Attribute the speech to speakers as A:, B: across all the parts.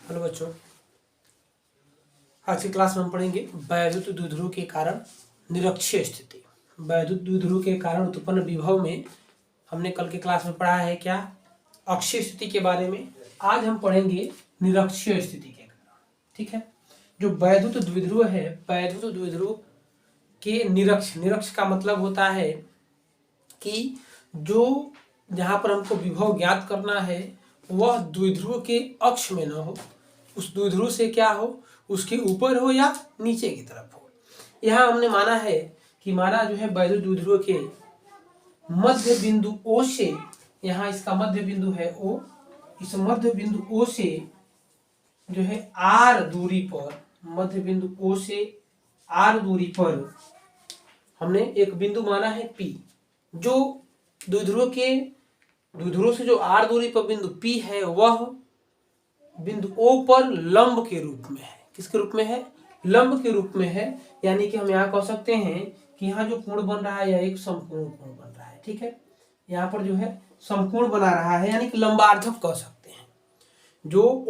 A: Hello बच्चों, आज की क्लास में हम पढ़ेंगे वैद्युत द्विध्रुव के कारण निरक्षीय स्थिति। वैद्युत द्विध्रुव के कारण उत्पन्न विभव में हमने कल के क्लास में पढ़ा है क्या, अक्षीय स्थिति के बारे में। आज हम पढ़ेंगे निरक्षीय स्थिति के कारण। ठीक है, जो वैद्युत द्विध्रुव है, वैद्युत द्विध्रुव के निरक्ष का मतलब होता है कि जो जहाँ पर हमको विभव ज्ञात करना है वह द्विध्रुव के अक्ष में न हो, उस द्विध्रुव से क्या हो, उसके ऊपर हो या नीचे की तरफ हो। यहाँ हमने माना है कि हमारा जो है वैद्युत द्विध्रुव के मध्य बिंदु O से, यहाँ इसका मध्य बिंदु है O, इस मध्य बिंदु O से जो है R दूरी पर, मध्य बिंदु O से R दूरी पर हमने एक बिंदु माना है P। जो द्विध्रुव से जो R दूरी पर बिंदु P है वह बिंदु O पर लंब के रूप में है। किसके रूप में है? लंब के रूप में है। यानी कि हम यहाँ कह सकते हैं कि यहाँ जो कोण बन रहा है यह एक समकोण कोण बन रहा है। ठीक है, यहाँ पर जो है समकोण बना रहा है, यानी कि लंबार्धक कह सकते हैं। जो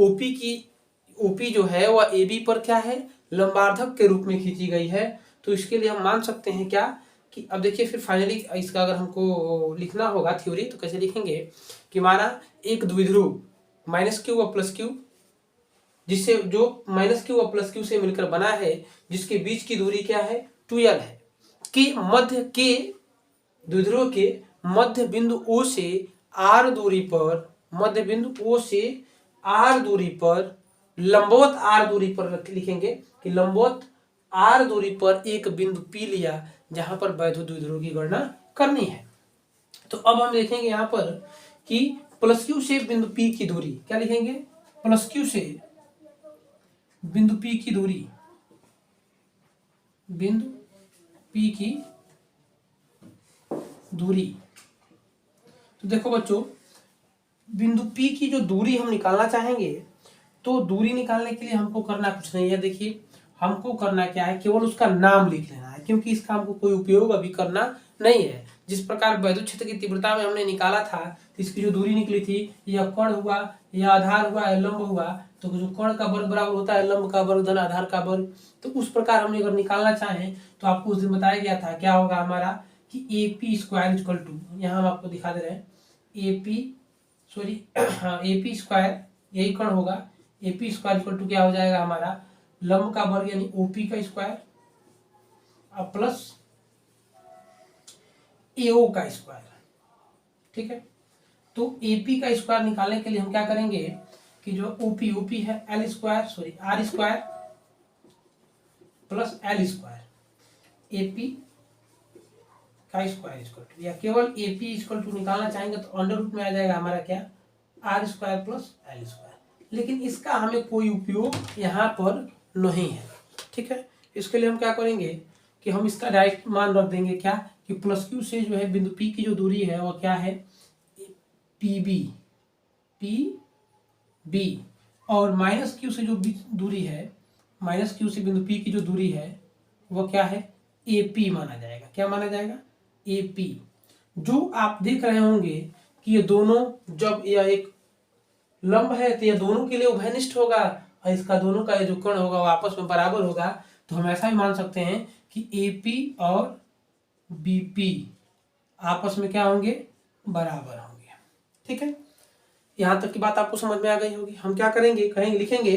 A: OP जो है वह AB पर क्या है, लंबार्धक के रूप में खींची गई है। तो इसके लिए हम मान सकते हैं क्या कि अब देखिए, फिर फाइनली इसका अगर हमको लिखना होगा थ्योरी तो कैसे लिखेंगे कि हमारा एक द्विध्रुव -q व +q, जिससे जो -q व +q से मिलकर बना है, जिसके बीच की दूरी क्या है, 2l है, कि मध्य के द्विध्रुव के मध्य बिंदु O से R दूरी पर, मध्य बिंदु O से R दूरी पर, लंबवत R दूरी पर लिखेंगे कि लंबवत R दूरी पर एक बिंदु P लिया जहां पर वैद्युत द्विध्रुव की गणना करनी है। तो अब हम देखेंगे यहाँ पर कि +q से बिंदु P की दूरी क्या लिखेंगे, +q से बिंदु P की दूरी, बिंदु P की दूरी। तो देखो बच्चों, बिंदु P की जो दूरी हम निकालना चाहेंगे, तो दूरी निकालने के लिए हमको करना कुछ नहीं है। देखिए, हमको करना क्या है, केवल उसका नाम लिख लेना है, क्योंकि इसका हमको कोई उपयोग अभी करना नहीं है। जिस प्रकार वैद्युत क्षेत्र की तीव्रता में हमने निकाला था, तो इसकी जो दूरी निकली थी, यह कर्ण हुआ, यह आधार हुआ, यह लंब हुआ। तो जो कर्ण का वर्ग बराबर होता है लंब का वर्ग धन आधार का वर्ग। तो उस प्रकार हमने अगर निकालना चाहें तो आपको उस दिन बताया गया था क्या होगा हमारा कि AP स्क्वायर इक्वल टू, यहाँ हम आपको दिखा दे रहे हैं, AP स्क्वायर यही कर्ण होगा। AP स्क्वायर इक्वल टू क्या हो जाएगा हमारा, लंब का वर्ग यानी OP का स्क्वायर प्लस AO का स्क्वायर। ठीक है, तो AP का स्क्वायर निकालने के लिए हम क्या करेंगे कि जो OP है R square plus L square, AP का स्क्वायर इक्वल टू, या केवल AP इक्वल टू निकालना चाहेंगे तो अंडर रूट में आ जाएगा हमारा क्या, R square plus L square. लेकिन इसका हमें कोई उपयोग यहाँ पर नहीं है। ठीक है, इसके लिए हम क्या करेंगे कि हम इसका डायरेक्ट मान रख देंगे क्या कि +q से जो है बिंदु P की जो दूरी है वह क्या है, PB, और -q से जो दूरी है, -q से बिंदु P की जो दूरी है वह क्या है, AP माना जाएगा। क्या माना जाएगा, AP। जो आप देख रहे होंगे कि ये दोनों, जब यह एक लंब है तो ये दोनों के लिए उभयनिष्ठ होगा, और इसका दोनों का ये जो कोण होगा वो आपस में बराबर होगा। तो हम ऐसा भी मान सकते हैं कि AP और BP आपस में क्या होंगे, बराबर होंगे। ठीक है, यहाँ तक की बात आपको समझ में आ गई होगी। हम क्या करेंगे, लिखेंगे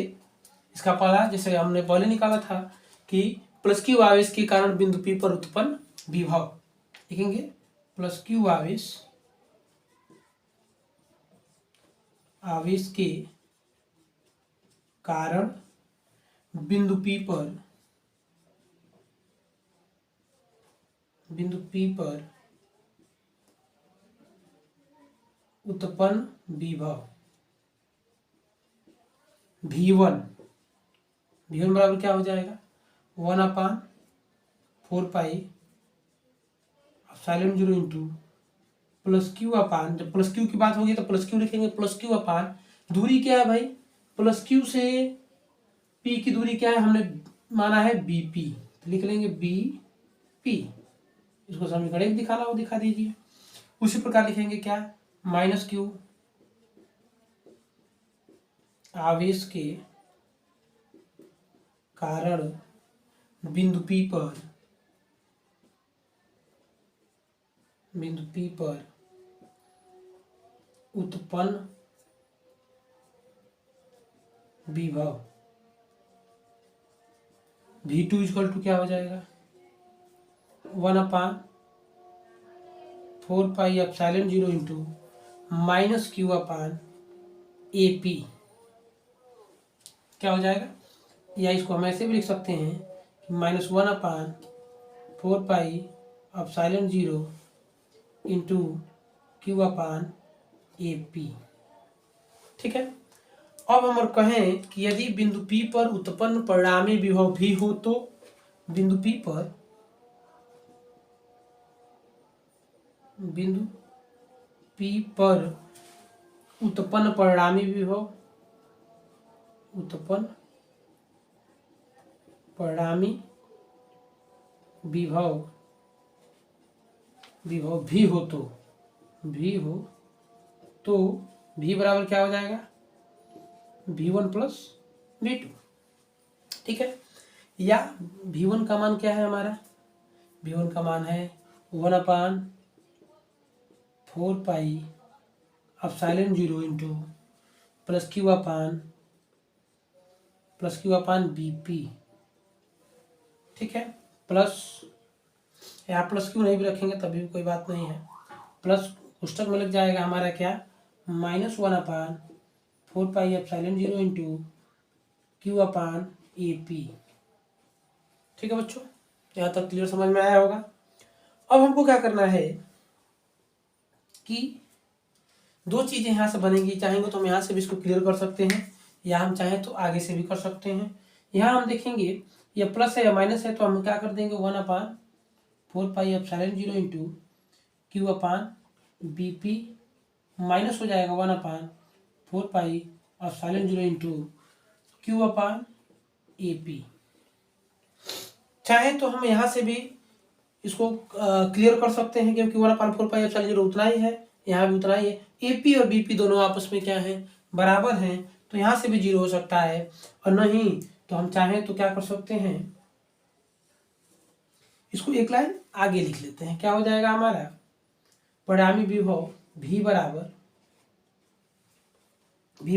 A: इसका पहला, जैसे हमने पहले निकाला था कि +q आवेश के कारण बिंदु P पर उत्पन्न विभव, लिखेंगे +q आवेश के कारण बिंदु P पर उत्पन्न विभव V1 बराबर क्या हो जाएगा, 1/4 पाई साइलेंट 0 इंटू +q अपान, जब +q की बात होगी तो +q लिखेंगे, +q अपान दूरी क्या है भाई, +q से P की दूरी क्या है, हमने माना है BP, तो लिख लेंगे BP। इसको समीकरण 1 दिखाना हो दिखा दीजिए। उसी प्रकार लिखेंगे क्या, -q आवेश के कारण बिंदु P पर उत्पन्न विभव V2 इक्वल टू क्या हो जाएगा 1/4πε0 इंटू -q/AP क्या हो जाएगा, या इसको हम ऐसे भी लिख सकते हैं कि -1/4πε0 इंटू q/AP। ठीक है। अब हम और कहें कि यदि बिंदु P पर उत्पन्न परिणामी विभव भी हो तो बिंदु P पर उत्पन्न परिणामी विभव भी हो तो V बराबर क्या हो जाएगा V1 प्लस V2। ठीक है। या V1 का मान क्या है हमारा, V1 का मान है 1/4πε0 इंटू प्लस q/BP। ठीक है। प्लस यहाँ प्लस क्यू नहीं भी रखेंगे तभी भी कोई बात नहीं है, प्लस पुस्तक में लग जाएगा हमारा क्या -1/4πε0 इंटू q/AP। ठीक है बच्चों, यहाँ तक क्लियर समझ में आया होगा। अब हमको क्या करना है कि दो चीजें यहाँ से बनेंगी, चाहेंगे तो हम यहाँ से भी इसको क्लियर कर सकते हैं या हम चाहें तो आगे से भी कर सकते हैं। यहाँ हम देखेंगे ये प्लस है या माइनस है तो हम क्या कर देंगे 1/4πε0 इंटू q/BP माइनस हो जाएगा 1/4πε0 इंटू q/AP। चाहे तो हम यहाँ से भी इसको क्लियर कर सकते हैं क्योंकि 1/4πε0 उतना ही है, यहाँ भी उतना ही है। AP और BP दोनों आपस में क्या है बराबर हैं, तो यहाँ से भी 0 हो सकता है, और नहीं तो हम चाहें तो क्या कर सकते हैं इसको एक लाइन आगे लिख लेते हैं। क्या हो जाएगा हमारा परिणामी विभव V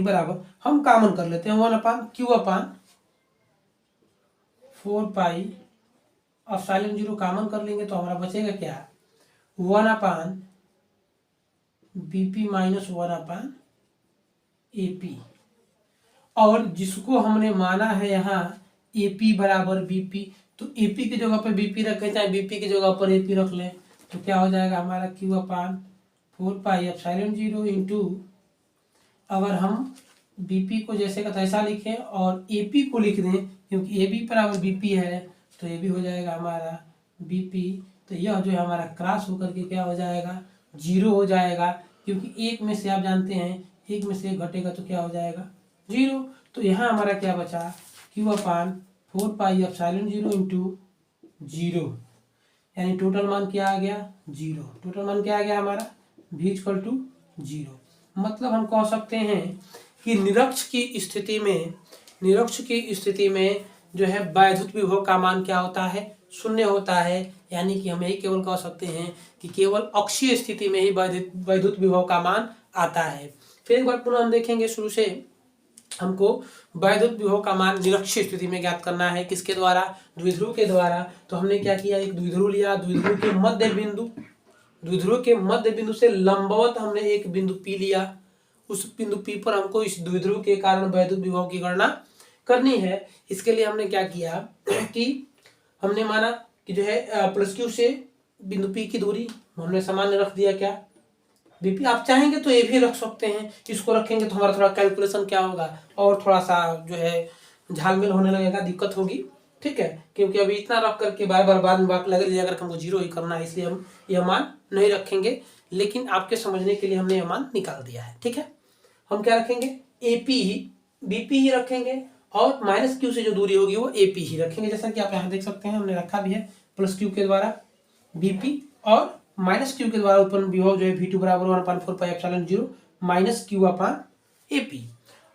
A: बराबर हम कॉमन कर लेते हैं 1/q/4πε0 कॉमन कर लेंगे तो हमारा बचेगा क्या 1/BP माइनस 1/AP। और जिसको हमने माना है यहाँ AP बराबर BP, तो AP की जगह पर BP रखें चाहे BP की जगह पर AP रख लें तो क्या हो जाएगा हमारा q/4πε0 इंटू, अगर हम BP को जैसे का तैसा लिखें और AP को लिख दें क्योंकि AB बराबर BP है तो ये भी हो जाएगा हमारा BP, तो यह जो है हमारा क्रॉस होकर के क्या हो जाएगा 0 हो जाएगा, क्योंकि एक में से आप जानते हैं एक में से एक घटेगा तो क्या हो जाएगा 0। तो यहाँ हमारा क्या बचा q/4πε0 इंटू 0, यानी टोटल मान क्या आ गया 0। टोटल मान क्या आ गया हमारा V इक्वल टू 0। मतलब हम कह सकते हैं कि निरक्ष की स्थिति में जो है वैद्युत विभव का मान क्या होता है 0 होता है, यानी कि हम यही केवल कह सकते हैं कि केवल अक्षीय स्थिति में ही वैद्युत विभव का मान आता है। फिर एक बार पुनः हम देखेंगे शुरू से, हमको वैद्युत विभव का मान निरक्षीय स्थिति में ज्ञात करना है किसके द्वारा द्विध्रुव के द्वारा। तो हमने क्या किया एक द्विध्रुव लिया, द्विध्रुव के मध्य बिंदु से लंबवत हमने एक बिंदु P लिया, उस बिंदु P पर हमको इस द्विध्रुव के कारण वैद्युत विभव की गणना करनी है। इसके लिए हमने क्या किया कि हमने माना कि जो है प्लस Q से बिंदु P की दूरी हमने सामान्य रख दिया क्या BP। आप चाहेंगे तो ये भी रख सकते हैं, इसको रखेंगे तो हमारा थोड़ा कैलकुलेशन क्या होगा और थोड़ा सा जो है झालमेल होने लगेगा, दिक्कत होगी। ठीक है, क्योंकि अभी इतना रख करके बार बार बाद में बात लग रही है अगर हमको 0 ही करना है, इसलिए हम यह मान नहीं रखेंगे, लेकिन आपके समझने के लिए हमने यह मान निकाल दिया है। ठीक है, हम क्या रखेंगे AP ही BP ही रखेंगे और माइनस Q से जो दूरी होगी वो AP ही रखेंगे, जैसा कि आप यहाँ देख सकते हैं हमने रखा भी है प्लस Q के द्वारा BP और माइनस Q के द्वारा उत्पन्न विभव जो है V2 बराबर 1/4πε0 माइनस Q/AP।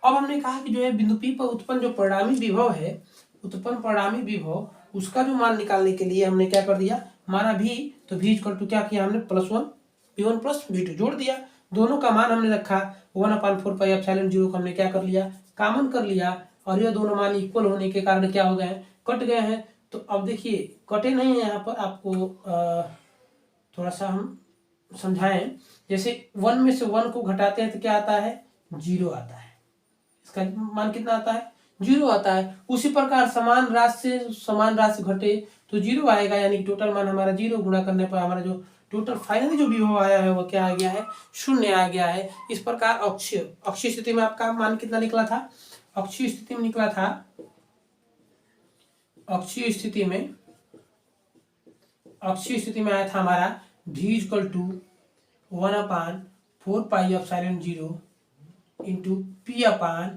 A: अब हमने कहा कि जो है बिंदु P पर उत्पन्न जो परिणामी विभव है, उत्पन्न परिणामी विभव, उसका जो मान निकालने के लिए हमने क्या कर दिया, माना V, तो V इक्वल टू क्या किया हमने, +1 V1 प्लस V2 जोड़ दिया। दोनों का मान हमने रखा 1/4 पाई एप्सिलॉन 0 को हमने क्या कर लिया, कॉमन कर लिया, और ये दोनों मान इक्वल होने के कारण क्या हो गए हैं, कट गए हैं। तो अब देखिए कटे नहीं है, यहाँ पर आपको थोड़ा सा हम समझाएं। जैसे 1 में से 1 को घटाते हैं तो क्या आता है, 0 आता है। इसका मान कितना आता है, 0 आता है। उसी प्रकार समान राशि से समान राशि घटे तो 0 आएगा, यानी कि टोटल मान हमारा 0 गुणा करने पर हमारा जो टोटल फाइनली जो विभव आया है वो क्या आ गया है, 0 आ गया है। इस प्रकार अक्षीय स्थिति में आपका मान कितना निकला था, अक्षीय स्थिति में निकला था, अक्षीय स्थिति में आया था हमारा V equal to 1/4 pi epsilon 0 into P/r²।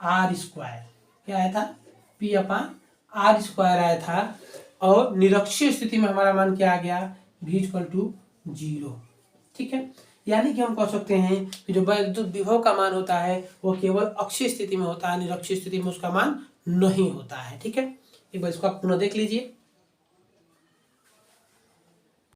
A: क्या आया था, P/r² आया था। और निरक्षीय स्थिति में हमारा मान क्या आ गया, V इक्वल टू 0। ठीक है, यानी कि हम कह सकते हैं कि जो वैद्युत विभव का मान होता है वो केवल अक्षीय स्थिति में होता है, निरक्षीय स्थिति में उसका मान नहीं होता है। ठीक है, एक बार इसको आप पुनः देख लीजिए।